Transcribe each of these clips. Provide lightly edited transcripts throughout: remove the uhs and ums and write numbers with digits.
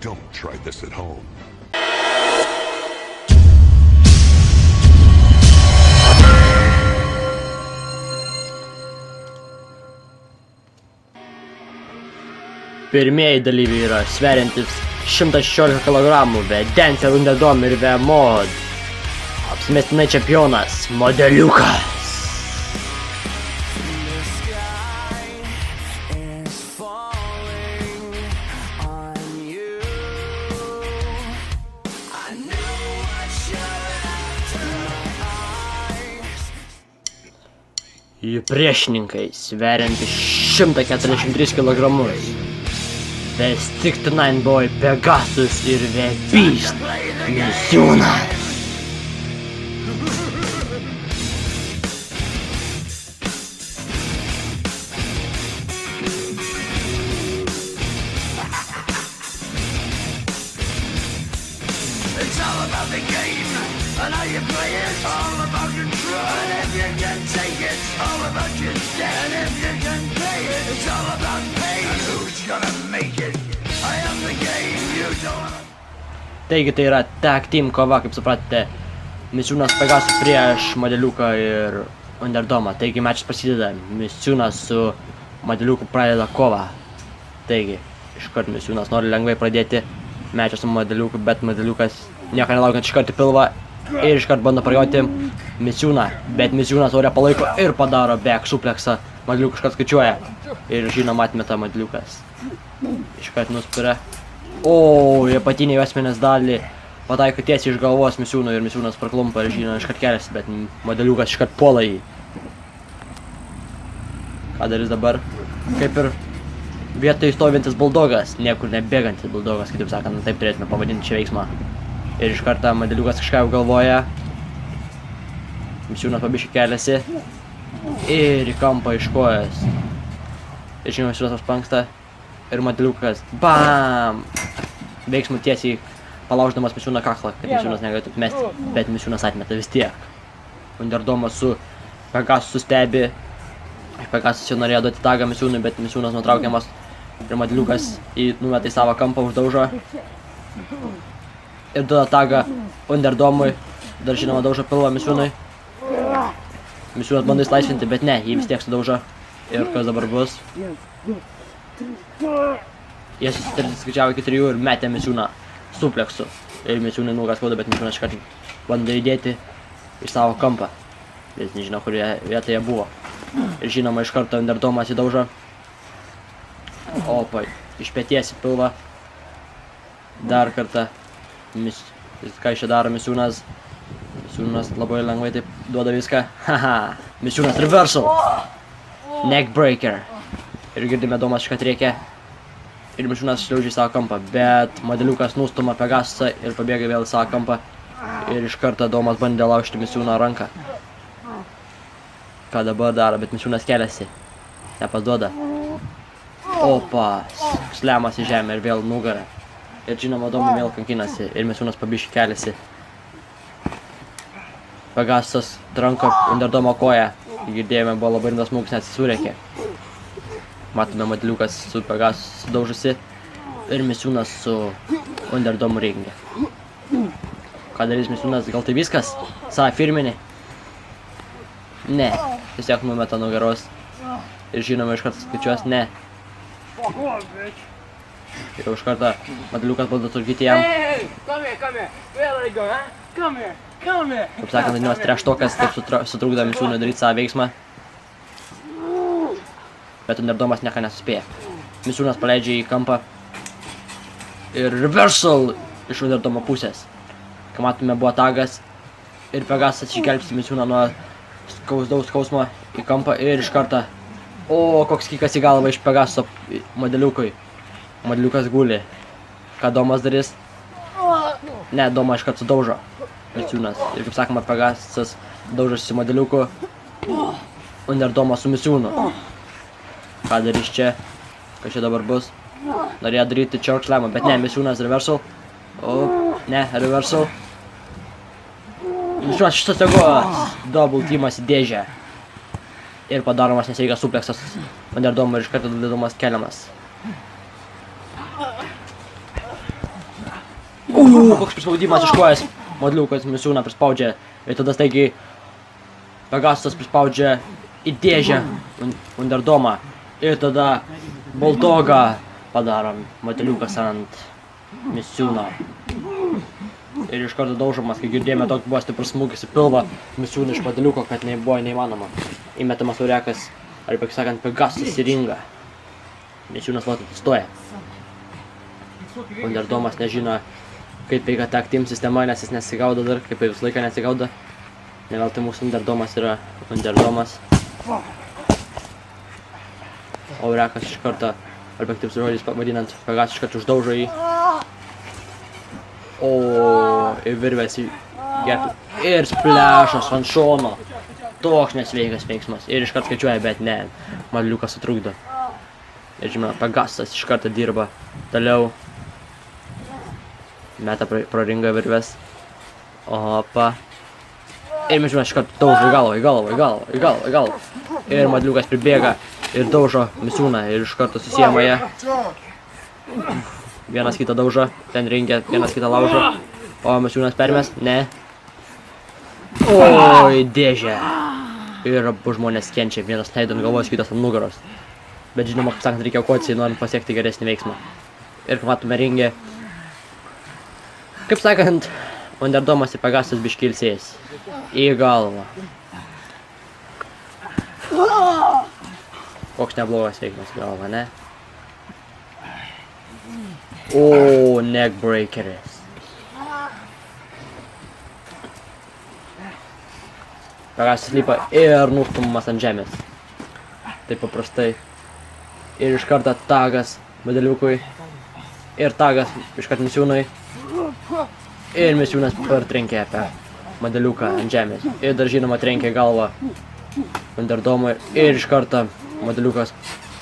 Don't try this at home. Pirmieji dalyviai yra sveriantis 116 kg Dancer Underdome ir Mod. Apsimestinai čempionas Modeliukas. Jų priešininkai sveriantis 143 kg. The 69 Boy Pegasus ir The Beast Misiūnas. It's all about the game, and how you play it. It's all about control, and if you can take it, it's all about your debt. And if you can pay it, it's all about pain. And who's gonna make it? I am the game, you don't. Taigi tai yra tag team kova, kaip supratote, Misiūnas Pegasus prieš Modeliuką ir Underdomą. Taigi mečas prasideda, Misiūnas su Modeliuku pradeda kovą. Taigi, iškart Misiūnas nori lengvai pradėti mečą su Modeliuku, bet Modeliukas nieko nelaukiant iškart į pilvą ir iškart bando parjoti Misiūną. Bet Misiūnas ore palaiko ir padaro back supleksą. Modeliukas iškart skaičiuoja ir žinoma atmeta Modeliukas. Iškart nuspiria. O, į apatinį juosmenės dalį pataiko tiesiai iš galvos Misiūno ir Misiūnas praklumpa ir žino iškart keliasi, bet Modeliukas iškart puola jį. Ką darys dabar? Kaip ir vietoj stovintis buldogas, niekur nebėgantis buldogas, kitaip sakant, taip turėtume pavadinti šią veiksmą. Ir iš karto Modeliukas kažką jau galvoja. Misiūnas pabiškai keliasi ir į kampą iš kojas. Ir žinoma, Misiūnas apspanksta ir Modeliukas BAM! Veiksmų tiesiai palauždamas Misiūną kaklą, kad Misiūnas negalėtų mesti, bet Misiūnas atmeta vis tiek. Underdomas su Pegasusu stebi. Pegasus jau norėjo duoti tagą Misiūnui, bet Misiūnas nutraukiamas ir Modeliukas numeta į savo kampą, uždaužo. Ir duoda tagą Underdomui, dar žinoma daužo pilvą Misiūnui. Misiūnas bando įsilaisvinti, bet ne, jį vis tiek sudaužo. Ir kas dabar bus? Jie susiskaičiavo iki 3 ir metė Misiūną supleksu. Ir Misiūnai nugas skauda, bet Misiūnas iškart bando įdėti į savo kampą. Jis nežino, kurioje vietoje buvo. Ir žinoma, iš karto Underdomas įdaužo. Opa, iš peties į pilvą. Dar kartą. Ką iš čia daro Misiūnas? Misiūnas labai lengvai taip duoda viską. Haha, Misiūnas reversal. Neckbreaker. Ir girdime, Domas iškart rėkia. Ir Misiūnas šliaužia į savo kampą, bet Modeliukas nustuma Pegasusą ir pabėga vėl į savo kampą. Ir iš karto Domas bandė laužti Misiūno ranką. Ką dabar daro, bet Misiūnas keliasi. Nepasduoda. Opa, slemas į žemę ir vėl nugarą. Ir žinoma, Domui vėl kankinasi ir Misiūnas pabiškai keliasi. Pegasusas tranko Underdomo koją. Girdėjome, buvo labai rimtas smūgis, net surėkė. Matome, Modeliukas su Pegasus sudaužusi ir Misiūnas su Underdomu ringe. Ką darys Misiūnas, gal tai viskas? Savo firminį? Ne, tiesiog numeta nugaros. Ir žinoma, iš karto skaičiuos ne. Ir už kartą Modeliukas bando surgyti jam. Kaip sakant, vadinamas treštokas, taip sutrukdo Misiūnui daryti savo veiksmą. Bet Underdomas nieko nesuspėja. Misiūnas paleidžia į kampą. Ir reversal iš Underdomo pusės. Ką matome, buvo tagas. Ir Pegasusas išgelbsti Misiūną nuo skausmo į kampą ir iš karto. O, koks kikas į galvą iš Pegasuso Modeliukui. Modeliukas guli. Ką Domas darys? Ne, Domą iškart sudaužo Misiūnas. Ir kaip sakoma, Pegasusas daužosi Modeliuku. Underdomas su Misiūnu. Ką darys čia? Kas čia dabar bus? Norėjo daryti chokeslamą, bet ne, Misiūnas reversal. O, ne, reversal. Misiūnas šitas jėgos. Double teamas į dėžę. Ir padaromas nesveikas supleksas Underdomui ir iš karto dalydomas keliamas. Koks prispaudimas iš kojas. Modliukas Misiūną prispaudžia. Ir tada staigiai Pegasas prispaudžia į dėžę Underdomą. Ir tada Bulldogą padaro Modliukas ant Misiūno. Ir iš karto daužomas, kai girdėjome, toks buvo stiprus smūgis į pilvą Misiūną iš Modliuko, kad buvo neįmanoma. Įmetamas Aurekas, arba, kaip sakant, Pegasas į ringą. Misiūnas vos atsistoja. Underdomas nežino, kaip veikia tag team sistema, nes jis nesigaudo dar, kaip ir visą laiką nesigaudo. Neveltui mūsų Underdomas yra Underdomas. Aurekas iš karto, arba kaip žodžiais vadinant, Pegasas iš karto uždaužo jį. O, ir virvės į gerklę. Ir splešas ant šono. Toks nesveikas veiksmas. Ir iš karto skaičiuoja, bet ne. Modliukas sutrukdo. Ir žinoma, Pegasas iš karto dirba toliau. Meta pro ringą virvės. Opa. Ir mes žinoma, iš karto daužo į galvą. Ir Modliukas pribėga ir daužo Misiūną. Ir iš karto susiema ją. Vienas kitą daužo, ten ringia, vienas kitą laužo. O Misiūnas permės? Ne. Oi, dėžė. Ir abu žmonės kenčia. Vienas leido ant galvos, kitas ant nugaros. Bet žinoma, kaip sakant, reikia aukoti, norint pasiekti geresnį veiksmą. Ir kaip matome ringė. Kaip sakant, Underdomas ir Pegasas biškį ilsėjęs. Į galvą. Koks neblogas veiksmas galva, ne? O, neckbreakeris. Pegasas lipa ir nustumamas ant žemės. Taip paprastai. Ir iš karto tagas Modliukui. Ir tagas iš karto Misiūnui. Ir Misiūnas partrenkė apie Modliuką ant žemės. Ir dar žinoma trenkė galvą Underdomui. Ir iš karto Modliukas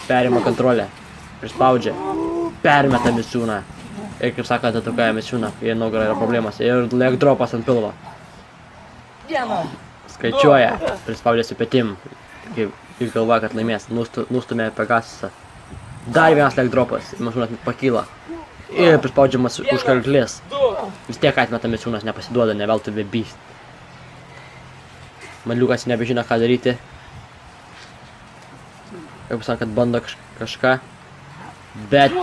perima kontrolę. Prispaudžia. Permeta Misiūną. Ir kaip sakant, atakuoja Misiūną. Ir nugarą yra problemas. Ir leg dropas ant pilvo. Skaičiuoja. Prispaudžiasi petim. Kaip galvoja, kad laimės. Nustumė Pegasasą. Dar vienas leg dropas. Misiūnas pakyla. Ir prispaudžiamas už karklės. Vis tiek atmeta Misiūnas, nepasiduoda, neveltui bebys. Modliukas nebežino, ką daryti. Kaip sakant, bando kažką. Bet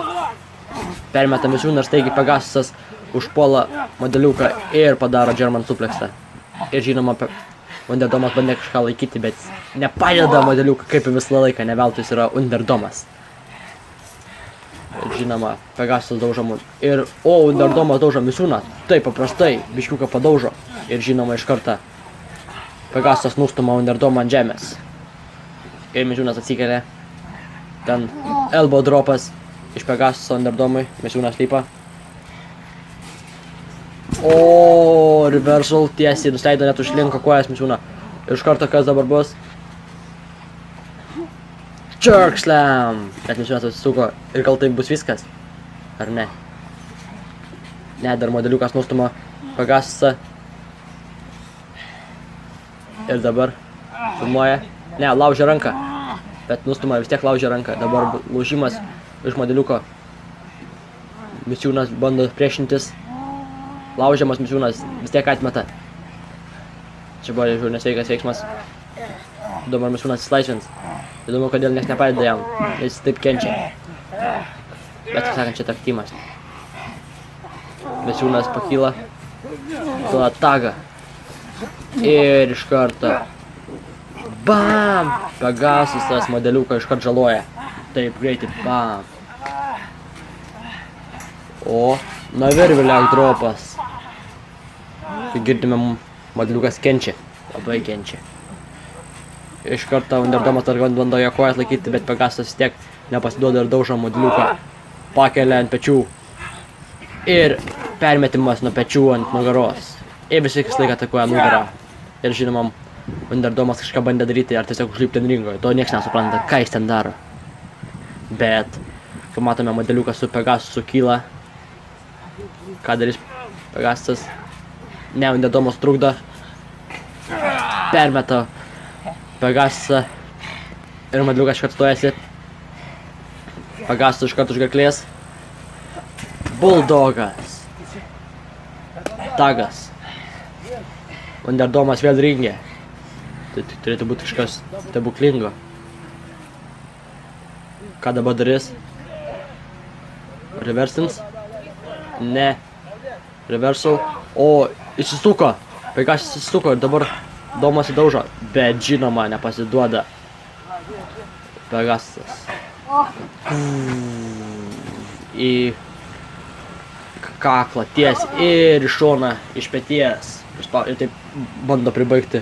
permeta Misiūną ir staigiai Pegasas užpuola Modliuką ir padaro German suplexą. Ir žinoma, Underdomas bandė kažką laikyti, bet nepadeda Modliuką kaip ir visą laiką, neveltui jis yra Underdomas. Ir žinoma, Pegasas daužo ir Underdomas daužo Misiūną, taip paprastai, biškiuką padaužo. Ir žinoma, iš karto Pegasas nustuma Underdomą ant žemės. Ir Misiūnas atsikelia. Ten elbow dropas iš Pegasaso Underdomui, Misiūnas lipa. O, reversal tiesiai nusileido net užlinko kojas Misiūną. Ir iš karto kas dabar bus? Jerk slam! Net Misiūnas atsisuko. Ir gal tai bus viskas? Ar ne? Ne, dar Modliukas nustuma Pegasasą. Ir dabar filmuoja. Ne, laužia ranką. Bet nustuma vis tiek laužia ranką. Dabar laužimas iš Modliuko. Misiūnas bando priešintis. Laužiamas Misiūnas vis tiek atmeta. Čia buvo nesveikas veiksmas. Dabar Misiūnas atsilaisvins. Įdomu, kodėl nieks nepadeda jam. Jis taip kenčia. Bet, kaip sakant, čia taktimas. Misiūnas pakyla. Tada taga. Ir iš karto. Bam! Pegasasas Modliuką iš karto žaloja. Taip greitai. Bam! O, nuo virvių leg dropas. Kai girdime, Modliukas kenčia. Labai kenčia. Iš karto Underdomas dar bando jo kojas laikyti, bet Pegasas vis tiek nepasiduoda ir daužo Modliuką. Pakelia ant pečių. Ir permetimas nuo pečių ant nugaros. Ir visi kas laiką atakuoja nugarą. Ir žinoma, Underdomas kažką bandė daryti, ar tiesiog užlipti ant ringo. To nieks nesupranta, ką jis ten daro. Bet, kaip matome, Modliukas su Pegasasu kyla. Ką darys Pegasas? Ne, Underdomas trukdo. Permeta Pegasasą. Ir Modliukas iškart stojasi. Pegasas iškart už gerklės. Bulldogas. tagas. Underdomas vėl ringė. Tai turėtų būti kažkas stebuklingo. Ką dabar darys? Reversins? Ne. Reversal. O, įsisuko. Pegas įsisuko ir dabar Domas įdaužo. Bet žinoma, nepasiduoda. Pegasas. Į kaklą ties ir iš šoną iš peties. Ir taip bando pribaigti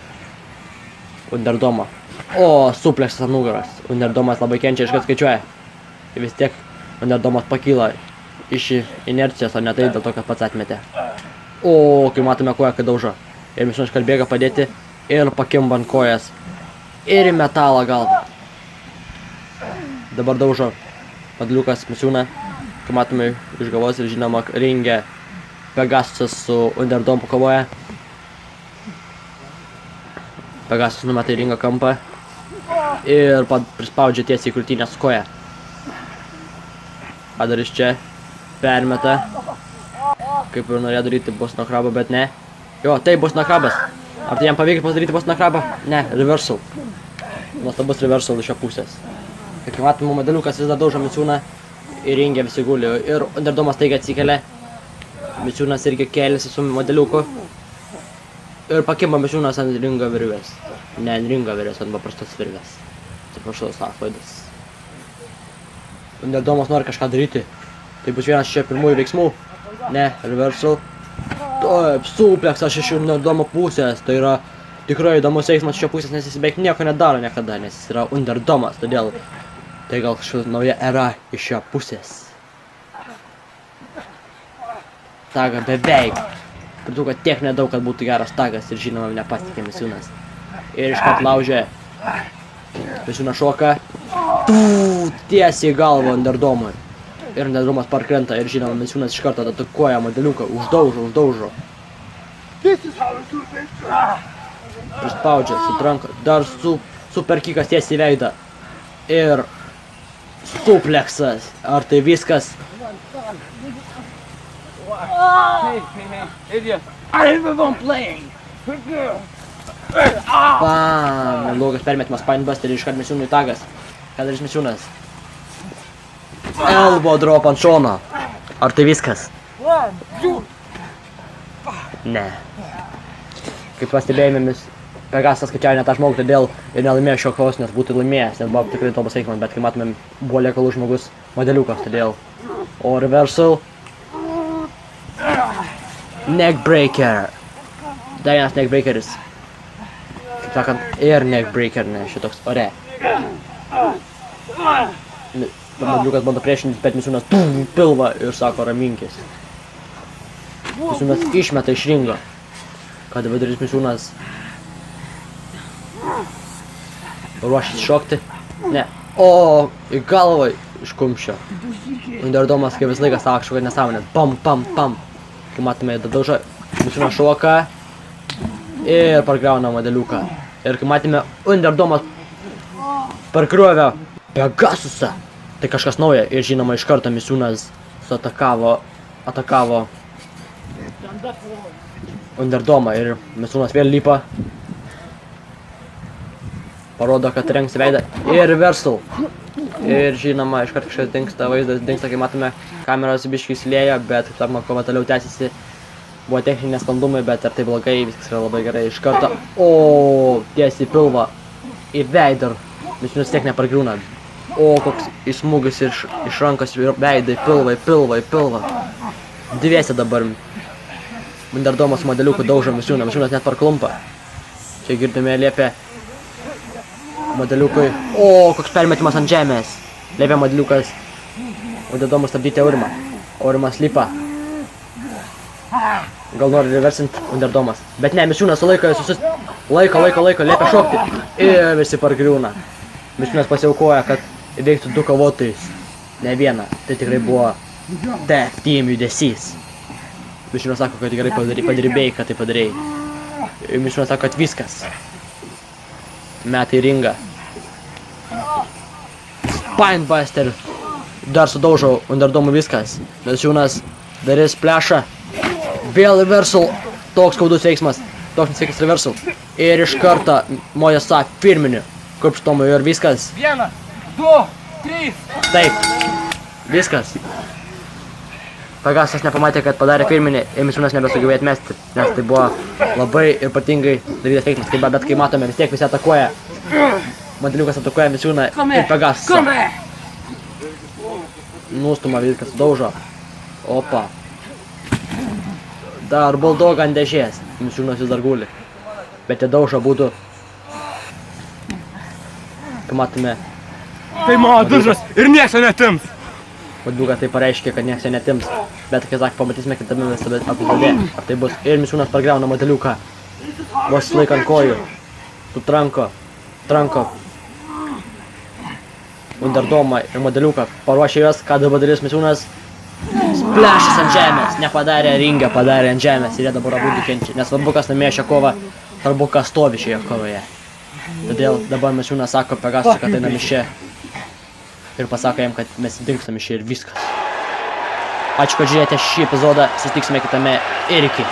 Underdomą. O, supleksas ant nugaros. Underdomas labai kenčia, iškart skaičiuoja. Ir vis tiek Underdomas pakyla iš inercijos, o ne tai dėl to, kad pats atmetė. O, kai matome koją, kad daužo. Ir Misiūnas iškart bėga padėti ir pakimba ant kojas. Ir į metalą galvą. Dabar daužo Modeliukas Misiūną. Kai matome iš galvos ir žinoma ringe Pegasas su Underdomu kovoja. Pegasas numeta į ringo kampą ir prispaudžia tiesiai į krūtinės koją. Ką darys čia? Permeta. Kaip ir norėjo daryti Boston Crabą, bet ne. Jo, tai Boston Crabas. Ar tai jam pavyko padaryti Boston Crabą? Ne, reversal. Nuostabus reversal iš jo pusės. Kaip matome, Modeliukas vis dar daužo Misiūną ir ringe visi guli. Ir Underdomas taiga atsikelia. Misiūnas irgi kėlėsi su Modeliuku. Ir pakimba Misiūnas ant ringo virvės. Ne ant ringo virvės, ant paprastos virvės. Atsiprašau, sąklaidas. Underdomas nori kažką daryti. Tai bus vienas čia pirmųjų veiksmų. Ne, reversal. Taip, supleksas iš Underdomo pusės. Tai yra tikrai įdomus veiksmas iš šio pusės, nes jis beveik nieko nedaro niekada, nes jis yra Underdomas. Todėl tai gal kažkokia nauja era iš šio pusės. Taga beveik. Pritūko tiek nedaug, kad būtų geras tagas ir žinoma nepasitikė Misiūnas. Ir iškart laužė. Misiūnas šoka. Tiesiai į galvą Underdomui. Ir Underdomas parkrenta ir žinoma Misiūnas iš karto atakuoja Modeliuką. Uždaužo. Prispaudžia, sutranko. Dar superkikas tiesiai į veidą. Ir supleksas. Ar tai viskas? Hey, idiot. I have been playing. Bam! Ilgas permetimas Spinebuster ir iškart Misiūnui tagas. Ką darys Misiūnas? Elbow drop ant šono. Ar tai viskas? Ne. Kaip pastebėjome, Pegasas skaičiavo ne tą žmogų, todėl ir nelaimėjo šio kovos, nes būtų laimėjęs, nes buvo tikrai topas veiksmas, bet kai matome, buvo liekalus žmogus Modeliukas, todėl. O reversal. Neckbreaker. Dar vienas neckbreakeris. Kaip sakant, ir neckbreaker, ne, šitoks ore. Modeliukas bando priešintis, bet Misiūnas pilva ir sako raminkis. Misiūnas išmeta iš ringo. Ką dabar darys Misiūnas? Ruošis šokti? Ne. O, į galvą iš kumščio. Underdomas kaip visą laiką sako kažkokią nesąmonę. Pam. Kai matome, daužo Misiūnas šoka ir pargriauna Modeliuką. Ir kai matėme, Underdomas pargriovė Pegasusą. Tai kažkas nauja ir žinoma iš karto Misiūnas atakavo Underdomą ir Misiūnas vėl lipa. Parodo, kad rengs veidą ir reversal. Ir žinoma, iškart kažkas dingsta, vaizdas dingsta, kai matome, kameros biškai įsiliejo, bet, kaip sakoma, kova toliau tęsiasi. Buvo techniniai nesklandumai, bet ar tai blogai, viskas yra labai gerai iš karto. O, tiesiai pilva į veidą. Misiūnas tiek nepargriūna. O, koks įsmūgis iš rankos veidai, pilva. Dviese dabar. Underdomas Modeliuku daužo Misiūną, Misiūnas net parklumpa. Čia girdime liepė Modeliukui. O, koks permetimas ant žemės. Liepė Modeliukas Underdomui stabdyti Aurimą. Aurimas lipa. Gal nori reversint Underdomas. Bet ne, Misiūnas sulaiko visus. Laiko, liepia šokti. Ir visi pargriūna. Misiūnas pasiaukoja, kad įveiktų 2 kovotojus. Ne vieną. Tai tikrai buvo tag team judesys. Misiūnas sako, kad tikrai padirbėjai, kad tai padarėjai. Ir Misiūnas sako, kad viskas. Meta į ringą. Spinebuster. Dar sudaužo Underdomui viskas. Misiūnas darys plešą. Vėl reversal. toks skaudus veiksmas, toks nesveikas reversal. Ir iš karto moja sa firminiu kurpštomu ir viskas. 1, 2, 3. Taip, viskas. Pegasas nepamatė, kad padarė firminį ir Misiūnas nebesugebėjo atmesti, nes tai buvo labai ir ypatingai darytas veiksmas, bet kai matome, vis tiek visi atakuoja. Modeliukas atakuoja Misiūną ir Pegasą. Nustuma viskas, daužo. Opa. Dar buldogą ant dėžės. Misiūnas vis dar guli. Bet jie daužo būtų. Kai matome, Tai mano dužas ir nieks jo netims. Modeliukas tai pareiškė, kad nieks jo netims. Bet kai sakė, pamatysime kitame epizode. Ar tai bus. Ir Misiūnas pargriauna modeliuką. Vos laikant kojų. Sutranko. Tranko. Underdomą ir modeliuką. Paruošė juos, ką dabar darys Misiūnas. Splešas ant žemės. Nepadarė ringę, padarė ant žemės. Ir jie dabar abu kenčia. Nesvarbu, kas namie šią kovą. Svarbu, kas stovi šioje kovoje. Todėl dabar Misiūnas sako Pegasui, kad einam iš čia. Ir pasako jam, kad mes dingstam iš čia ir viskas. Ačiū, kad žiūrėjote šį epizodą. Susitiksime kitame ir iki.